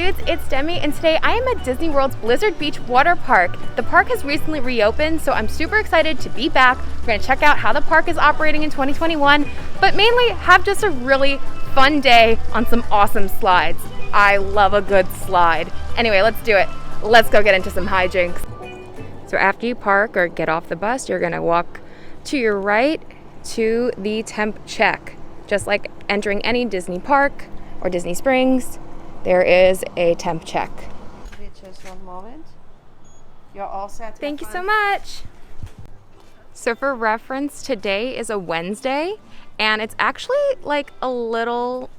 dudes, it's Demi, and today I am at Disney World's Blizzard Beach water park. The park has recently reopened, so I'm super excited to be back. We're gonna check out how the park is operating in 2021, but mainly have just a really fun day on some awesome slides. I love a good slide. Anyway, let's do it. Let's go get into some hijinks. So after you park or get off the bus, you're gonna walk to your right to the temp check. Just like entering any Disney park or Disney Springs, there is a temp check. Just one moment. You're all set. Thank you so much. So for reference, today is a Wednesday, and it's actually like a little,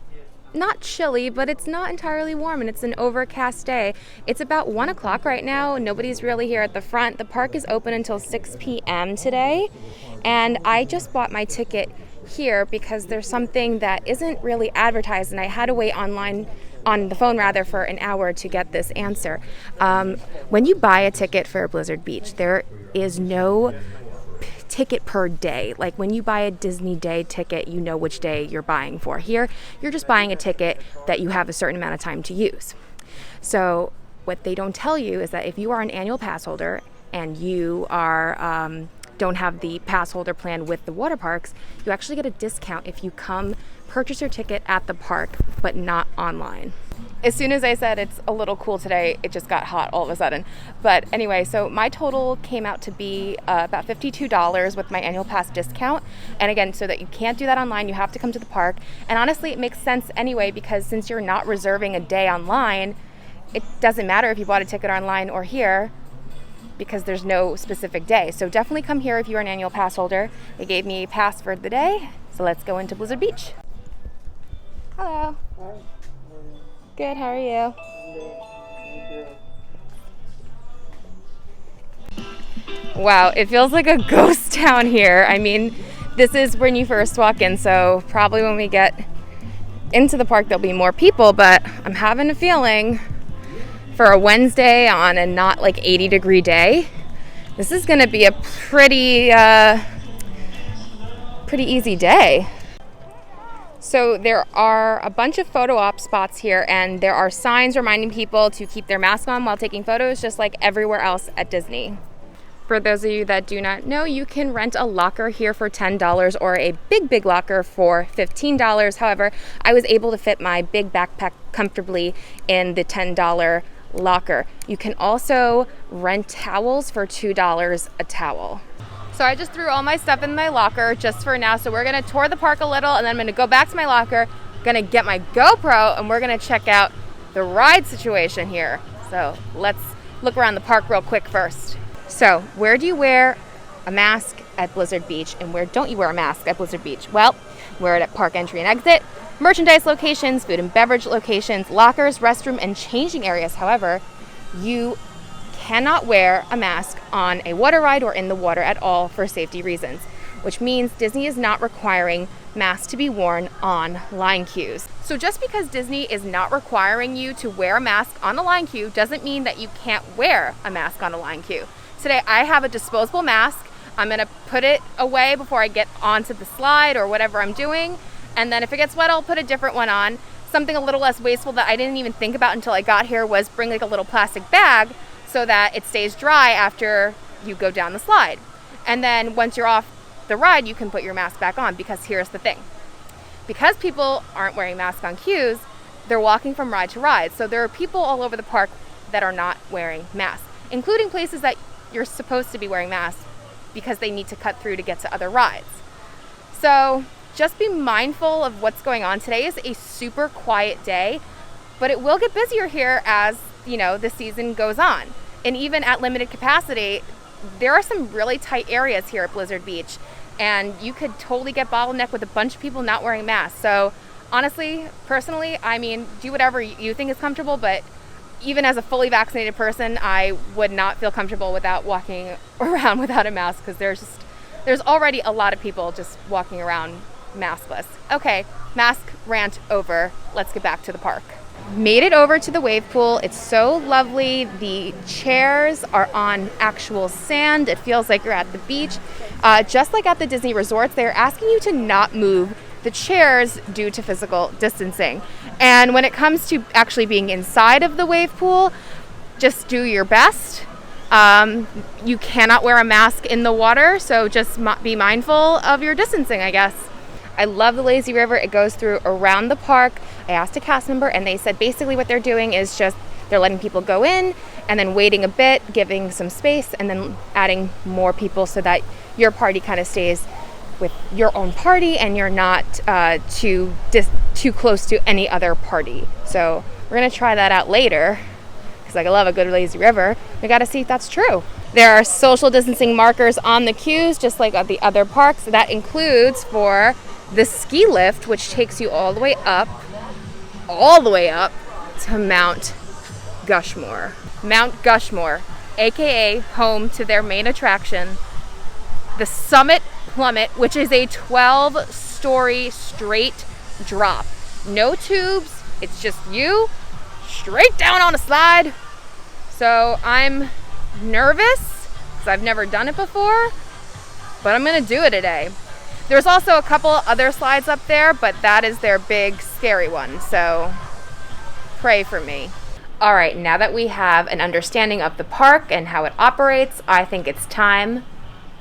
not chilly, but it's not entirely warm, and it's an overcast day. It's about 1 o'clock right now. Nobody's really here at the front. The park is open until 6 p.m. today, and I just bought my ticket here because there's something that isn't really advertised, and I had to wait on the phone rather for an hour to get this answer. When you buy a ticket for Blizzard Beach, there is no ticket per day. Like when you buy a Disney Day ticket, you know which day you're buying for. Here, you're just buying a ticket that you have a certain amount of time to use. So what they don't tell you is that if you are an annual pass holder and you are don't have the pass holder plan with the water parks, you actually get a discount if you come purchase your ticket at the park, but not online. As soon as I said it's a little cool today, it just got hot all of a sudden. But anyway, so my total came out to be about $52 with my annual pass discount. And again, so that you can't do that online, you have to come to the park. And honestly, it makes sense anyway, because since you're not reserving a day online, it doesn't matter if you bought a ticket online or here, because there's no specific day. So definitely come here if you're an annual pass holder. They gave me a pass for the day, so let's go into Blizzard Beach. Hello. Hi. Good, how are you? Wow, it feels like a ghost town here. I mean, this is when you first walk in, so probably when we get into the park there'll be more people, but I'm having a feeling for a Wednesday on a not like 80-degree day, this is gonna be a pretty easy day. So there are a bunch of photo op spots here, and there are signs reminding people to keep their mask on while taking photos, just like everywhere else at Disney. For those of you that do not know, you can rent a locker here for $10 or a big locker for $15. However, I was able to fit my big backpack comfortably in the $10 locker. You can also rent towels for $2 a towel. So I just threw all my stuff in my locker just for now. So we're gonna tour the park a little, and then I'm gonna go back to my locker, gonna get my GoPro, and we're gonna check out the ride situation here. So let's look around the park real quick first. So where do you wear a mask at Blizzard Beach, and where don't you wear a mask at Blizzard Beach? Well, wear it at park entry and exit, merchandise locations, food and beverage locations, lockers, restroom, and changing areas. However, you cannot wear a mask on a water ride or in the water at all for safety reasons, which means Disney is not requiring masks to be worn on line queues. So just because Disney is not requiring you to wear a mask on a line queue doesn't mean that you can't wear a mask on a line queue. Today I have a disposable mask. I'm gonna put it away before I get onto the slide or whatever I'm doing, and then if it gets wet, I'll put a different one on. Something a little less wasteful that I didn't even think about until I got here was bring like a little plastic bag so that it stays dry after you go down the slide. And then once you're off the ride, you can put your mask back on, because here's the thing. Because people aren't wearing masks on queues, they're walking from ride to ride. So there are people all over the park that are not wearing masks, including places that you're supposed to be wearing masks because they need to cut through to get to other rides. So just be mindful of what's going on. Today is a super quiet day, but it will get busier here as, you know, the season goes on. And even at limited capacity, there are some really tight areas here at Blizzard Beach, and you could totally get bottlenecked with a bunch of people not wearing masks. So honestly, personally, I mean, do whatever you think is comfortable, but even as a fully vaccinated person, I would not feel comfortable without walking around without a mask, because there's already a lot of people just walking around maskless. Okay, mask rant over. Let's get back to the park. Made it over to the wave pool. It's so lovely. The chairs are on actual sand. It feels like you're at the beach. Just like at the Disney resorts, they're asking you to not move the chairs due to physical distancing. And when it comes to actually being inside of the wave pool, just do your best. You cannot wear a mask in the water, so just be mindful of your distancing, I guess. I love the lazy river. It goes through around the park. I asked a cast member and they said basically what they're doing is just they're letting people go in and then waiting a bit, giving some space, and then adding more people so that your party kind of stays with your own party and you're not too close to any other party. So we're gonna try that out later because I love a good lazy river. We gotta see if that's true. There are social distancing markers on the queues just like at the other parks. That includes for the ski lift, which takes you all the way up to Mount Gushmore. Mount Gushmore, aka home to their main attraction, the Summit Plummit, which is a 12-story straight drop. No tubes, it's just you straight down on a slide. So I'm nervous because I've never done it before, but I'm gonna do it today. There's also a couple other slides up there, but that is their big scary one, so pray for me. All right, now that we have an understanding of the park and how it operates, I think it's time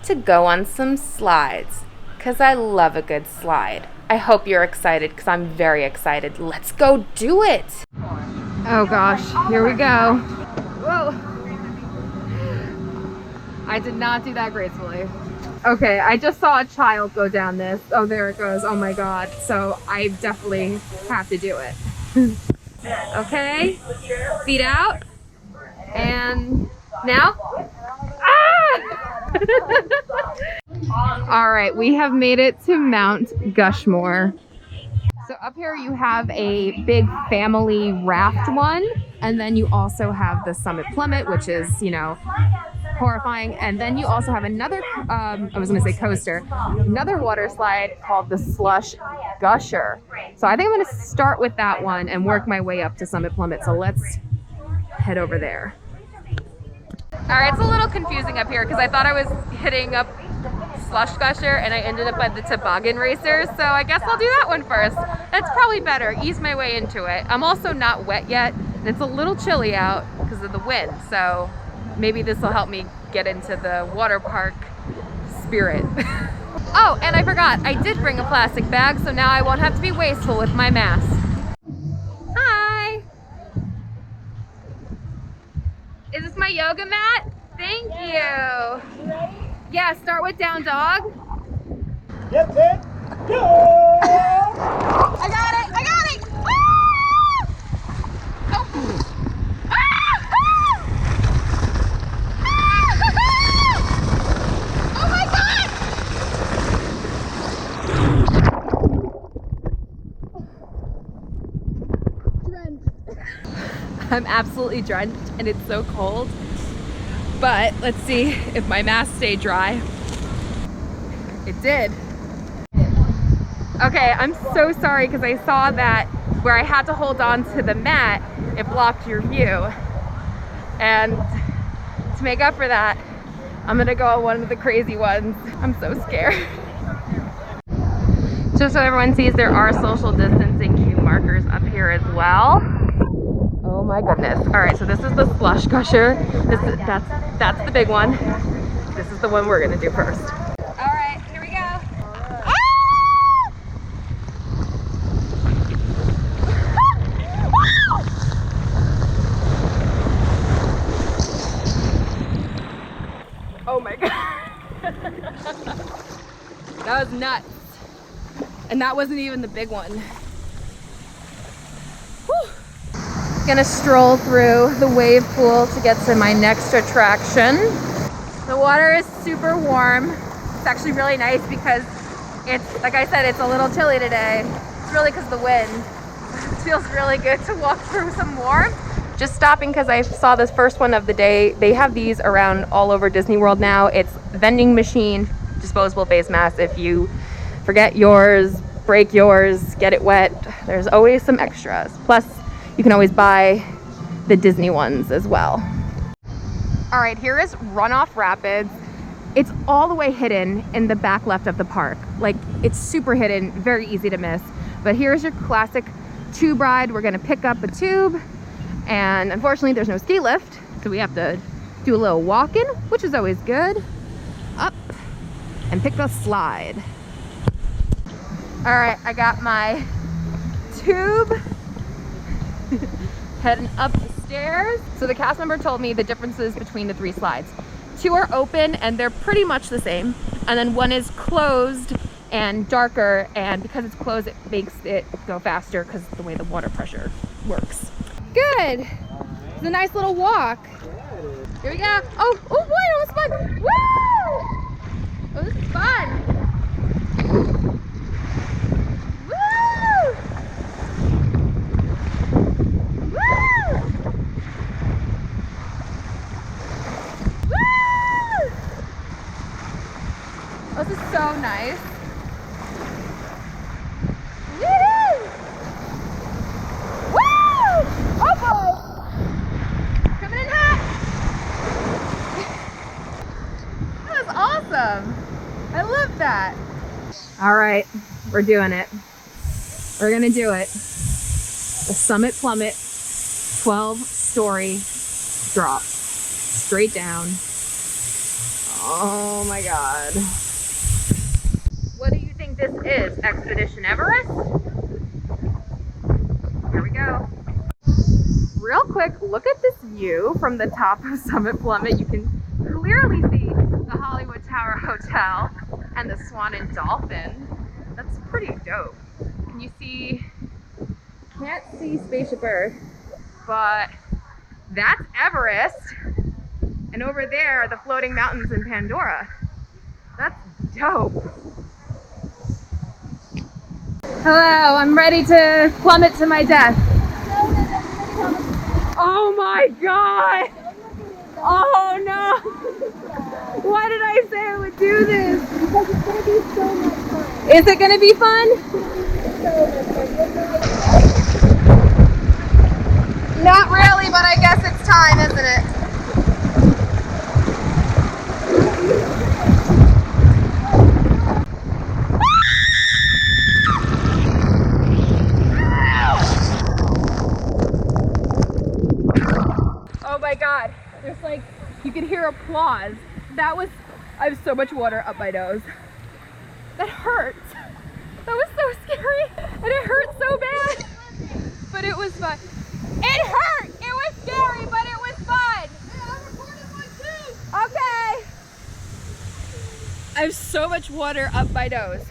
to go on some slides because I love a good slide. I hope you're excited because I'm very excited. Let's go do it. Oh gosh, here we go. Whoa. I did not do that gracefully. Okay, I just saw a child go down this. Oh, there it goes. Oh my God. So I definitely have to do it. Okay, feet out. And now? Ah! All right, we have made it to Mount Gushmore. So up here you have a big family raft one, and then you also have the Summit Plummit, which is, you know, horrifying. And then you also have another, I was gonna say coaster, another water slide called the Slush Gusher. So I think I'm gonna start with that one and work my way up to Summit Plummit. So let's head over there. All right, it's a little confusing up here because I thought I was hitting up Slush Gusher and I ended up at the toboggan racers. So I guess I'll do that one first. That's probably better, ease my way into it. I'm also not wet yet and it's a little chilly out because of the wind. So maybe this will help me get into the water park spirit. Oh, and I forgot, I did bring a plastic bag, so now I won't have to be wasteful with my mask. Hi! Is this my yoga mat? Thank you! Yeah, start with down dog. Get it, go! I got it! I got it! Ah! Oh. I'm absolutely drenched and it's so cold, but let's see if my mask stayed dry. It did. Okay, I'm so sorry because I saw that where I had to hold on to the mat, it blocked your view. And to make up for that, I'm gonna go on one of the crazy ones. I'm so scared. Just so everyone sees, there are social distancing cue markers up here as well. Oh my goodness. All right, so this is the Slush Gusher. That's the big one. This is the one we're gonna do first. All right, here we go. Ah! Oh my God. That was nuts. And that wasn't even the big one. Whew. Gonna stroll through the wave pool to get to my next attraction. The water is super warm. It's actually really nice because it's, like I said, it's a little chilly today. It's really because of the wind. It feels really good to walk through some warmth. Just stopping because I saw this first one of the day. They have these around all over Disney World now. It's vending machine, disposable face masks. If you forget yours, break yours, get it wet, there's always some extras. Plus, you can always buy the Disney ones as well. All right, here is Runoff Rapids. It's all the way hidden in the back left of the park. Like, it's super hidden, very easy to miss. But here's your classic tube ride. We're gonna pick up a tube, and unfortunately there's no ski lift, so we have to do a little walking, which is always good. Up and pick the slide. All right, I got my tube heading up the stairs. So the cast member told me the differences between the 3 slides. 2 are open and they're pretty much the same. And then 1 is closed and darker, and because it's closed, it makes it go faster because of the way the water pressure works. Good. It's a nice little walk. Here we go. Oh boy, it was fun. Woo! Oh, this is fun. Woo! Woo! Woo! Oh, this is so nice. Woo! Woo! Oh boy! Coming in hot. That was awesome. I love that. All right, we're doing it. We're gonna do it. The Summit Plummit 12-story drop. Straight down. Oh my God. What do you think this is? Expedition Everest? Here we go. Real quick, look at this view from the top of Summit Plummit. You can clearly see the Hollywood Tower Hotel and the Swan and Dolphin. That's pretty dope. Can you see? Can't see Spaceship Earth, but that's Everest. And over there are the floating mountains in Pandora. That's dope. Hello, I'm ready to plummet to my death. Oh my God! Oh no! Why did I say I would do this? Because it's going to be so much fun. Is it going to be fun? Not really, but I guess it's time, isn't it? Oh my God, there's like, you can hear applause. That was, I have so much water up my nose. That hurts. That was so scary, and it hurt so bad, but it was fun. It hurt, it was scary, but it was fun. Hey, I'm recording one too. Okay. I have so much water up my nose,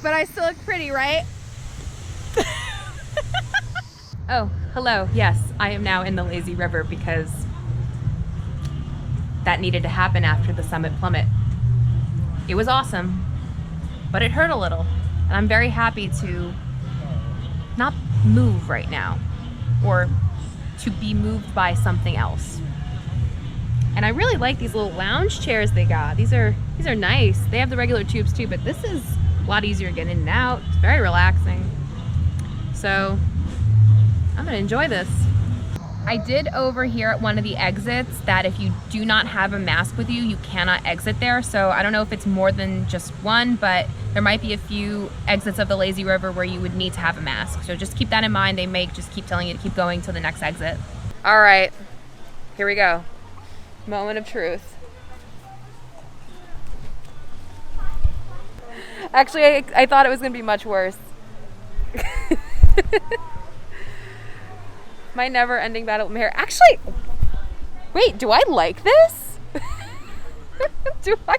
but I still look pretty, right? Oh, hello. Yes, I am now in the lazy river because that needed to happen after the Summit Plummit. It was awesome, but it hurt a little. And I'm very happy to not move right now, or to be moved by something else. And I really like these little lounge chairs they got. These are nice. They have the regular tubes too, but this is a lot easier to get in and out. It's very relaxing. So I'm gonna enjoy this. I did overhear at one of the exits that if you do not have a mask with you, you cannot exit there. So I don't know if it's more than just one, but there might be a few exits of the lazy river where you would need to have a mask. So just keep that in mind. They may just keep telling you to keep going to the next exit. All right, here we go. Moment of truth. Actually, I thought it was gonna be much worse. My never-ending battle with my hair. Actually, wait, do I like this? Do I?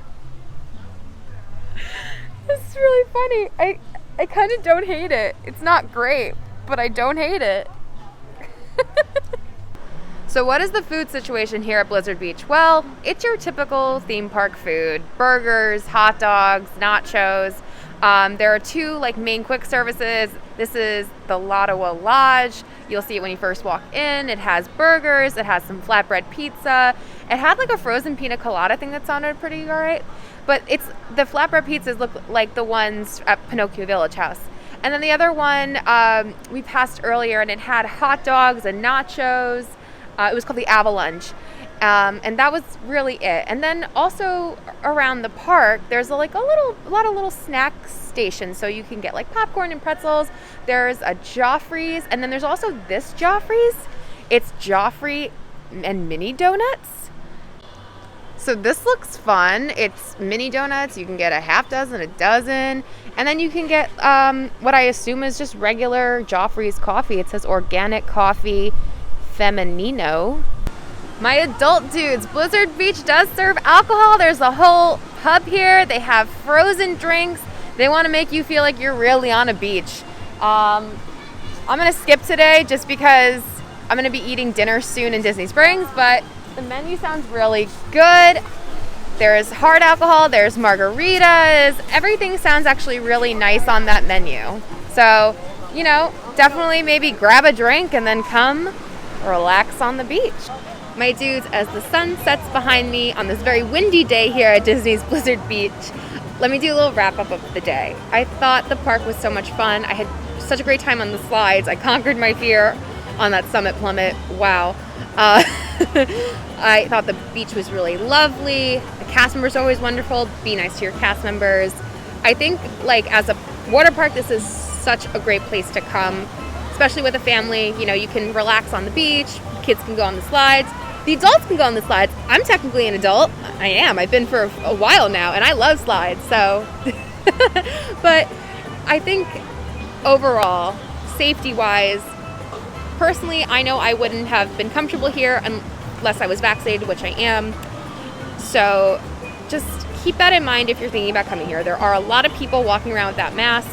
This is really funny. I kind of don't hate it. It's not great, but I don't hate it. So what is the food situation here at Blizzard Beach? Well, it's your typical theme park food. Burgers, hot dogs, nachos. There are 2 main quick services. This is the Lottawa Lodge. You'll see it when you first walk in. It has burgers, it has some flatbread pizza. It had a frozen pina colada thing that sounded pretty all right. But it's the flatbread pizzas look like the ones at Pinocchio Village House. And then the other one we passed earlier, and it had hot dogs and nachos. It was called the Avalanche. And that was really it. And then also around the park, there's like a lot of little snack stations, so you can get like popcorn and pretzels. There's a Joffrey's, and then there's also this Joffrey's. It's Joffrey and mini donuts. So this looks fun. It's mini donuts. You can get a half dozen, a dozen, and then you can get what I assume is just regular Joffrey's coffee. It says organic coffee feminino. My adult dudes, Blizzard Beach does serve alcohol. There's a whole pub here. They have frozen drinks. They want to make you feel like you're really on a beach. I'm going to skip today just because I'm going to be eating dinner soon in Disney Springs, but the menu sounds really good. There's hard alcohol, there's margaritas. Everything sounds actually really nice on that menu. So, you know, definitely maybe grab a drink and then come relax on the beach. My dudes, as the sun sets behind me on this very windy day here at Disney's Blizzard Beach, let me do a little wrap up of the day. I thought the park was so much fun. I had such a great time on the slides. I conquered my fear on that Summit Plummit. Wow. I thought the beach was really lovely. The cast members are always wonderful. Be nice to your cast members. I think, like, as a water park, this is such a great place to come, especially with a family. You know, you can relax on the beach. Kids can go on the slides. The adults can go on the slides. I'm technically an adult. I am. I've been for a while now, and I love slides. So, but I think overall, safety-wise, personally, I know I wouldn't have been comfortable here unless I was vaccinated, which I am. So just keep that in mind if you're thinking about coming here. There are a lot of people walking around with that mask.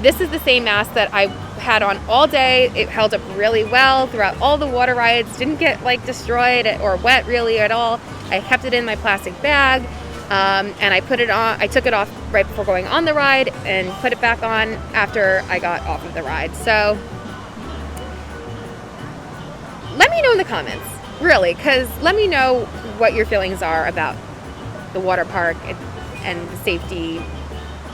This is the same mask that I had on all day. It held up really well throughout all the water rides. Didn't get like destroyed or wet really at all. I kept it in my plastic bag, and I put it on. I took it off right before going on the ride and put it back on after I got off of the ride. So let me know in the comments, really, because let me know what your feelings are about the water park and the safety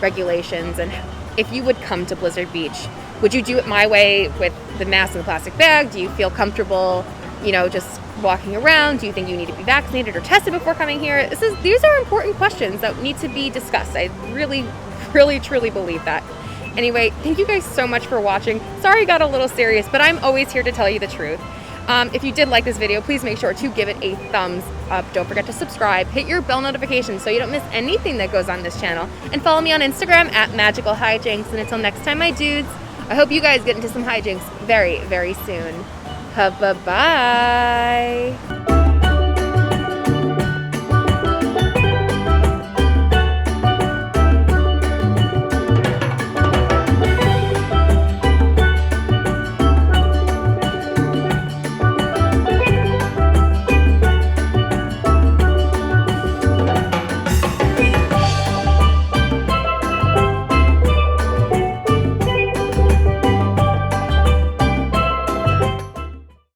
regulations, and if you would come to Blizzard Beach. Would you do it my way with the mask and the plastic bag? Do you feel comfortable, you know, just walking around? Do you think you need to be vaccinated or tested before coming here? These are important questions that need to be discussed. I really, really, truly believe that. Anyway, thank you guys so much for watching. Sorry I got a little serious, but I'm always here to tell you the truth. If you did like this video, please make sure to give it a thumbs up. Don't forget to subscribe. Hit your bell notification so you don't miss anything that goes on this channel. And follow me on Instagram at Magical Hijinx. And until next time, my dudes, I hope you guys get into some hijinks very, very soon. Bye-bye.